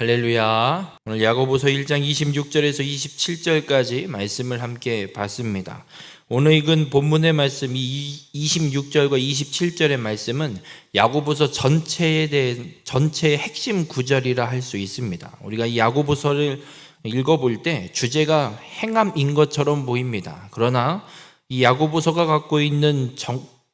할렐루야. 오늘 야고보서 1장 26절에서 27절까지 말씀을 함께 봤습니다. 오늘 읽은 본문의 말씀 26절과 27절의 말씀은 야고보서 전체의 핵심 구절이라 할 수 있습니다. 우리가 이 야고보서를 읽어볼 때 주제가 행함인 것처럼 보입니다. 그러나 이 야고보서가 갖고 있는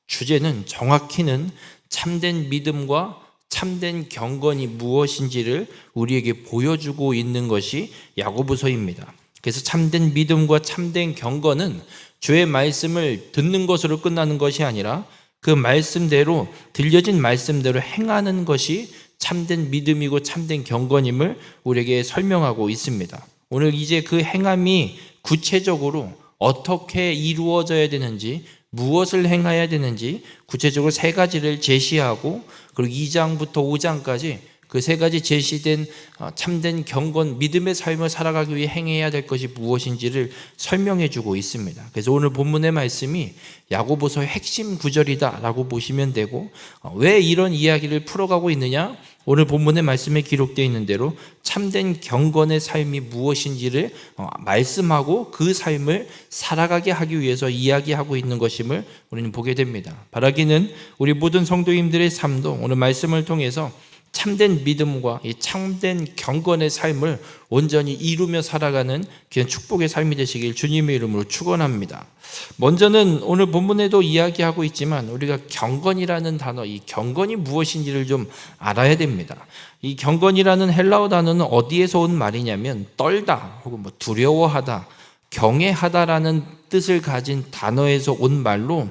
주제는 정확히는 참된 믿음과 참된 경건이 무엇인지를 우리에게 보여주고 있는 것이 야고보서입니다. 그래서 참된 믿음과 참된 경건은 주의 말씀을 듣는 것으로 끝나는 것이 아니라 그 말씀대로, 들려진 말씀대로 행하는 것이 참된 믿음이고 참된 경건임을 우리에게 설명하고 있습니다. 오늘 이제 그 행함이 구체적으로 어떻게 이루어져야 되는지, 무엇을 행해야 되는지 구체적으로 세 가지를 제시하고, 그리고 2장부터 5장까지 그 세 가지 제시된 참된 경건, 믿음의 삶을 살아가기 위해 행해야 될 것이 무엇인지를 설명해 주고 있습니다. 그래서 오늘 본문의 말씀이 야고보서의 핵심 구절이다라고 보시면 되고, 왜 이런 이야기를 풀어가고 있느냐? 오늘 본문의 말씀에 기록되어 있는 대로 참된 경건의 삶이 무엇인지를 말씀하고 그 삶을 살아가게 하기 위해서 이야기하고 있는 것임을 우리는 보게 됩니다. 바라기는 우리 모든 성도님들의 삶도 오늘 말씀을 통해서 참된 믿음과 이 참된 경건의 삶을 온전히 이루며 살아가는 귀한 축복의 삶이 되시길 주님의 이름으로 축원합니다. 먼저는 오늘 본문에도 이야기하고 있지만 우리가 경건이라는 단어, 이 경건이 무엇인지를 좀 알아야 됩니다. 이 경건이라는 헬라어 단어는 어디에서 온 말이냐면 떨다 혹은 두려워하다, 경외하다라는 뜻을 가진 단어에서 온 말로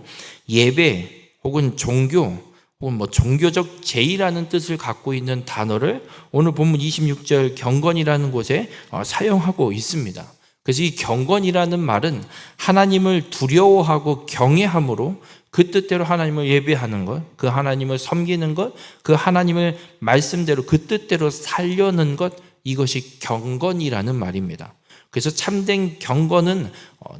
예배 혹은 종교 혹은 종교적 제의라는 뜻을 갖고 있는 단어를 오늘 본문 26절 경건이라는 곳에 사용하고 있습니다. 그래서 이 경건이라는 말은 하나님을 두려워하고 경외함으로 그 뜻대로 하나님을 예배하는 것, 그 하나님을 섬기는 것, 그 하나님을 말씀대로 그 뜻대로 살려는 것, 이것이 경건이라는 말입니다. 그래서 참된 경건은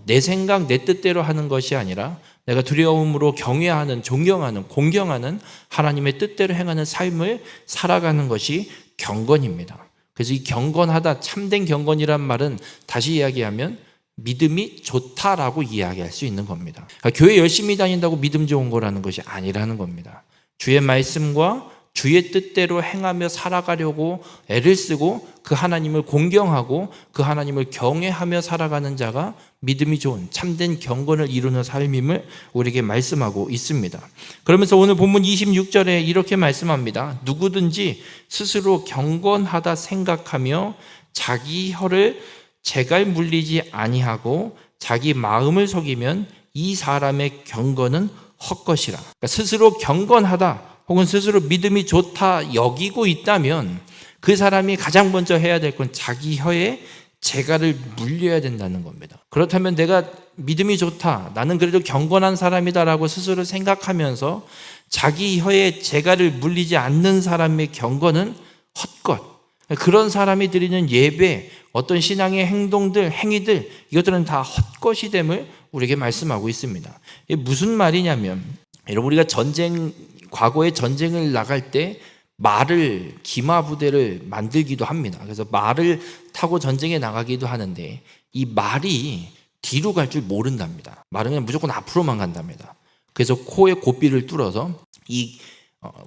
내 생각, 내 뜻대로 하는 것이 아니라 내가 두려움으로 경외하는, 존경하는, 공경하는 하나님의 뜻대로 행하는 삶을 살아가는 것이 경건입니다. 그래서 이 경건하다, 참된 경건이란 말은 다시 이야기하면 믿음이 좋다라고 이야기할 수 있는 겁니다. 그러니까 교회 열심히 다닌다고 믿음 좋은 거라는 것이 아니라는 겁니다. 주의 말씀과 주의 뜻대로 행하며 살아가려고 애를 쓰고 그 하나님을 공경하고 그 하나님을 경외하며 살아가는 자가 믿음이 좋은 참된 경건을 이루는 삶임을 우리에게 말씀하고 있습니다. 그러면서 오늘 본문 26절에 이렇게 말씀합니다. 누구든지 스스로 경건하다 생각하며 자기 혀를 재갈 물리지 아니하고 자기 마음을 속이면 이 사람의 경건은 헛것이라. 그러니까 스스로 경건하다 혹은 스스로 믿음이 좋다 여기고 있다면 그 사람이 가장 먼저 해야 될 건 자기 혀에 재갈을 물려야 된다는 겁니다. 그렇다면 내가 믿음이 좋다, 나는 그래도 경건한 사람이다라고 스스로 생각하면서 자기 혀에 재갈을 물리지 않는 사람의 경건은 헛것. 그런 사람이 드리는 예배, 어떤 신앙의 행동들, 행위들, 이것들은 다 헛것이 됨을 우리에게 말씀하고 있습니다. 이게 무슨 말이냐면, 여러분 우리가 과거에 전쟁을 나갈 때 말을, 기마부대를 만들기도 합니다. 그래서 말을 타고 전쟁에 나가기도 하는데 이 말이 뒤로 갈 줄 모른답니다. 말은 그냥 무조건 앞으로만 간답니다. 그래서 코에 고삐를 뚫어서 이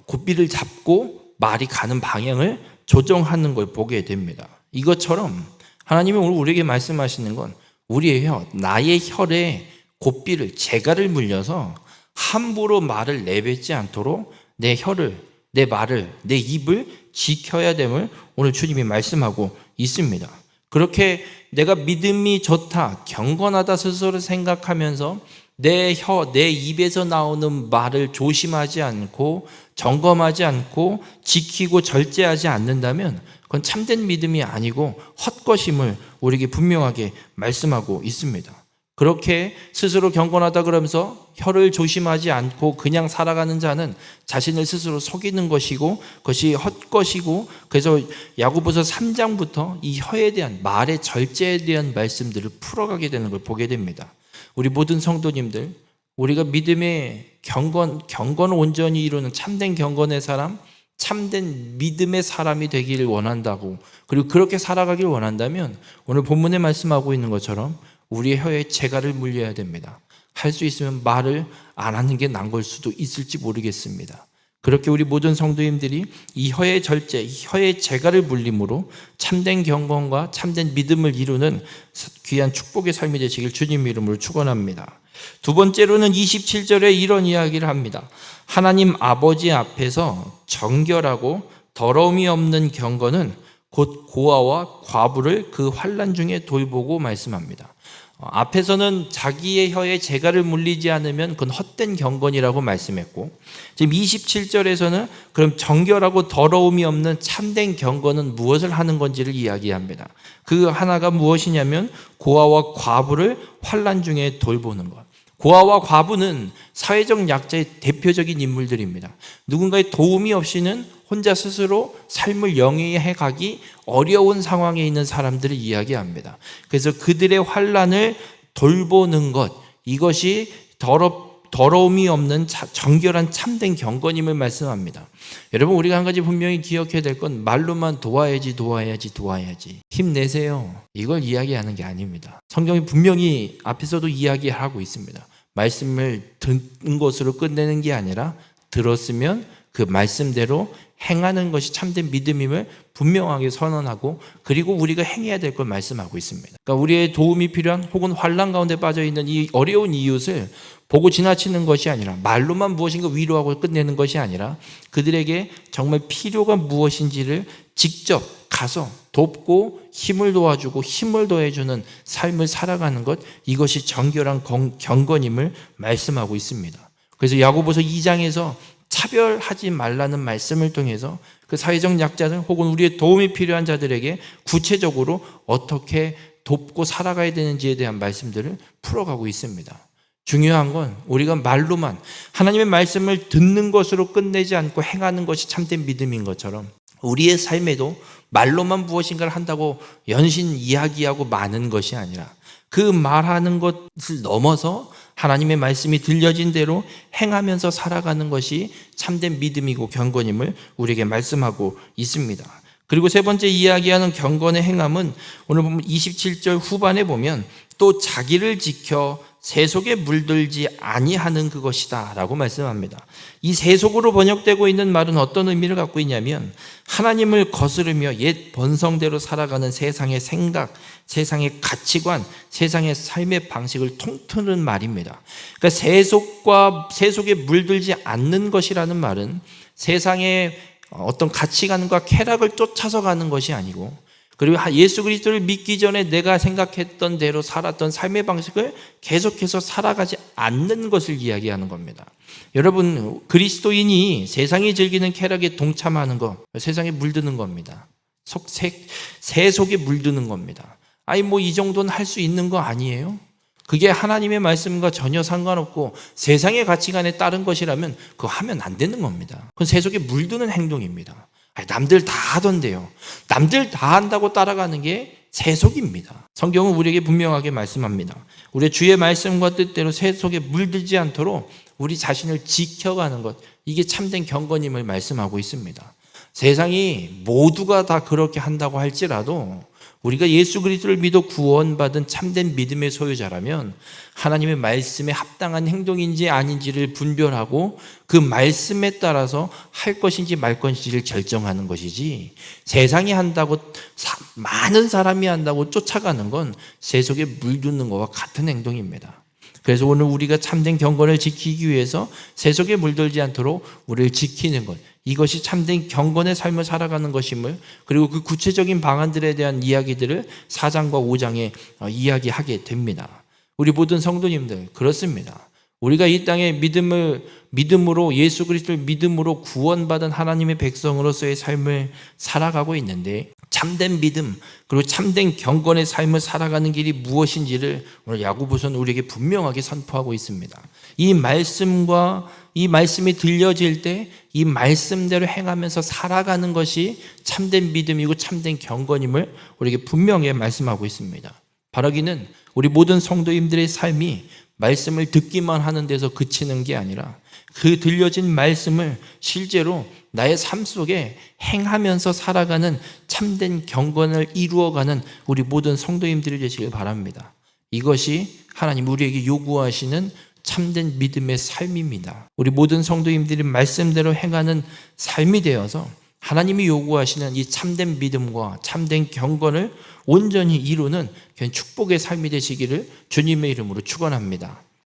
고삐를 잡고 말이 가는 방향을 조정하는 걸 보게 됩니다. 이것처럼 하나님이 오늘 우리에게 말씀하시는 건 우리의 혀, 나의 혈에 고삐를, 재갈을 물려서 함부로 말을 내뱉지 않도록 내 혀를, 내 말을, 내 입을 지켜야 됨을 오늘 주님이 말씀하고 있습니다. 그렇게 내가 믿음이 좋다, 경건하다 스스로 생각하면서 내 혀, 내 입에서 나오는 말을 조심하지 않고 점검하지 않고 지키고 절제하지 않는다면 그건 참된 믿음이 아니고 헛것임을 우리에게 분명하게 말씀하고 있습니다. 그렇게 스스로 경건하다 그러면서 혀를 조심하지 않고 그냥 살아가는 자는 자신을 스스로 속이는 것이고 그것이 헛것이고, 그래서 야고보서 3장부터 이 혀에 대한, 말의 절제에 대한 말씀들을 풀어가게 되는 걸 보게 됩니다. 우리 모든 성도님들, 우리가 믿음의 경건을 온전히 이루는 참된 경건의 사람, 참된 믿음의 사람이 되기를 원한다고, 그리고 그렇게 살아가길 원한다면 오늘 본문에 말씀하고 있는 것처럼 우리의 혀에 재갈을 물려야 됩니다. 할 수 있으면 말을 안 하는 게 나은 걸 수도 있을지 모르겠습니다. 그렇게 우리 모든 성도님들이 이 혀의 절제, 이 혀의 재갈을 물림으로 참된 경건과 참된 믿음을 이루는 귀한 축복의 삶이 되시길 주님 이름으로 축원합니다. 두 번째로는 27절에 이런 이야기를 합니다. 하나님 아버지 앞에서 정결하고 더러움이 없는 경건은 곧 고아와 과부를 그 환난 중에 돌보고 말씀합니다. 앞에서는 자기의 혀에 재갈을 물리지 않으면 그건 헛된 경건이라고 말씀했고, 지금 27절에서는 그럼 정결하고 더러움이 없는 참된 경건은 무엇을 하는 건지를 이야기합니다. 그 하나가 무엇이냐면 고아와 과부를 환난 중에 돌보는 것. 고아와 과부는 사회적 약자의 대표적인 인물들입니다. 누군가의 도움이 없이는 혼자 스스로 삶을 영위해 가기 어려운 상황에 있는 사람들을 이야기합니다. 그래서 그들의 환난을 돌보는 것, 이것이 더러움이 없는 정결한 참된 경건임을 말씀합니다. 여러분, 우리가 한 가지 분명히 기억해야 될 건 말로만 도와야지 힘내세요, 이걸 이야기하는 게 아닙니다. 성경이 분명히 앞에서도 이야기하고 있습니다. 말씀을 듣는 것으로 끝내는 게 아니라 들었으면 그 말씀대로 행하는 것이 참된 믿음임을 분명하게 선언하고, 그리고 우리가 행해야 될 걸 말씀하고 있습니다. 그러니까 우리의 도움이 필요한 혹은 환난 가운데 빠져 있는 이 어려운 이웃을 보고 지나치는 것이 아니라, 말로만 무엇인가 위로하고 끝내는 것이 아니라 그들에게 정말 필요가 무엇인지를 직접 가서 돕고 힘을 도와주고 힘을 더해주는 삶을 살아가는 것, 이것이 정결한 경건임을 말씀하고 있습니다. 그래서 야고보서 2장에서 차별하지 말라는 말씀을 통해서 그 사회적 약자들 혹은 우리의 도움이 필요한 자들에게 구체적으로 어떻게 돕고 살아가야 되는지에 대한 말씀들을 풀어가고 있습니다. 중요한 건 우리가 말로만 하나님의 말씀을 듣는 것으로 끝내지 않고 행하는 것이 참된 믿음인 것처럼, 우리의 삶에도 말로만 무엇인가를 한다고 연신 이야기하고 마는 것이 아니라 그 말하는 것을 넘어서 하나님의 말씀이 들려진 대로 행하면서 살아가는 것이 참된 믿음이고 경건임을 우리에게 말씀하고 있습니다. 그리고 세 번째 이야기하는 경건의 행함은 오늘 보면 27절 후반에 보면 또 자기를 지켜 세속에 물들지 아니하는 그것이다 라고 말씀합니다. 이 세속으로 번역되고 있는 말은 어떤 의미를 갖고 있냐면, 하나님을 거스르며 옛 본성대로 살아가는 세상의 생각, 세상의 가치관, 세상의 삶의 방식을 통틀는 말입니다. 그러니까 세속에 물들지 않는 것이라는 말은 세상의 어떤 가치관과 쾌락을 쫓아서 가는 것이 아니고, 그리고 예수 그리스도를 믿기 전에 내가 생각했던 대로 살았던 삶의 방식을 계속해서 살아가지 않는 것을 이야기하는 겁니다. 여러분, 그리스도인이 세상이 즐기는 쾌락에 동참하는 것, 세상에 물드는 겁니다. 세속에 물드는 겁니다. 아니 이 정도는 할 수 있는 거 아니에요? 그게 하나님의 말씀과 전혀 상관없고 세상의 가치관에 따른 것이라면 그거 하면 안 되는 겁니다. 그건 세속에 물드는 행동입니다. 남들 다 하던데요. 남들 다 한다고 따라가는 게 세속입니다. 성경은 우리에게 분명하게 말씀합니다. 우리의 주의 말씀과 뜻대로 세속에 물들지 않도록 우리 자신을 지켜가는 것, 이게 참된 경건임을 말씀하고 있습니다. 세상이 모두가 다 그렇게 한다고 할지라도 우리가 예수 그리스도를 믿어 구원받은 참된 믿음의 소유자라면 하나님의 말씀에 합당한 행동인지 아닌지를 분별하고 그 말씀에 따라서 할 것인지 말 것인지를 결정하는 것이지, 세상이 한다고 많은 사람이 한다고 쫓아가는 건 세속에 물드는 것과 같은 행동입니다. 그래서 오늘 우리가 참된 경건을 지키기 위해서 세속에 물들지 않도록 우리를 지키는 것, 이것이 참된 경건의 삶을 살아가는 것임을, 그리고 그 구체적인 방안들에 대한 이야기들을 4장과 5장에 이야기하게 됩니다. 우리 모든 성도님들 그렇습니다. 우리가 이 땅에 믿음으로 예수 그리스도를 믿음으로 구원받은 하나님의 백성으로서의 삶을 살아가고 있는데, 참된 믿음 그리고 참된 경건의 삶을 살아가는 길이 무엇인지를 오늘 야고보서는 우리에게 분명하게 선포하고 있습니다. 이 말씀이 들려질 때 이 말씀대로 행하면서 살아가는 것이 참된 믿음이고 참된 경건임을 우리에게 분명히 말씀하고 있습니다. 바라기는 우리 모든 성도님들의 삶이 말씀을 듣기만 하는 데서 그치는 게 아니라 그 들려진 말씀을 실제로 나의 삶 속에 행하면서 살아가는 참된 경건을 이루어가는 우리 모든 성도님들이 되시길 바랍니다. 이것이 하나님 우리에게 요구하시는 참된 믿음의 삶입니다. 우리 모든 성도님들이 말씀대로 행하는 삶이 되어서 하나님이 요구하시는 이 참된 믿음과 참된 경건을 온전히 이루는 축복의 삶이 되시기를 주님의 이름으로 축원합니다.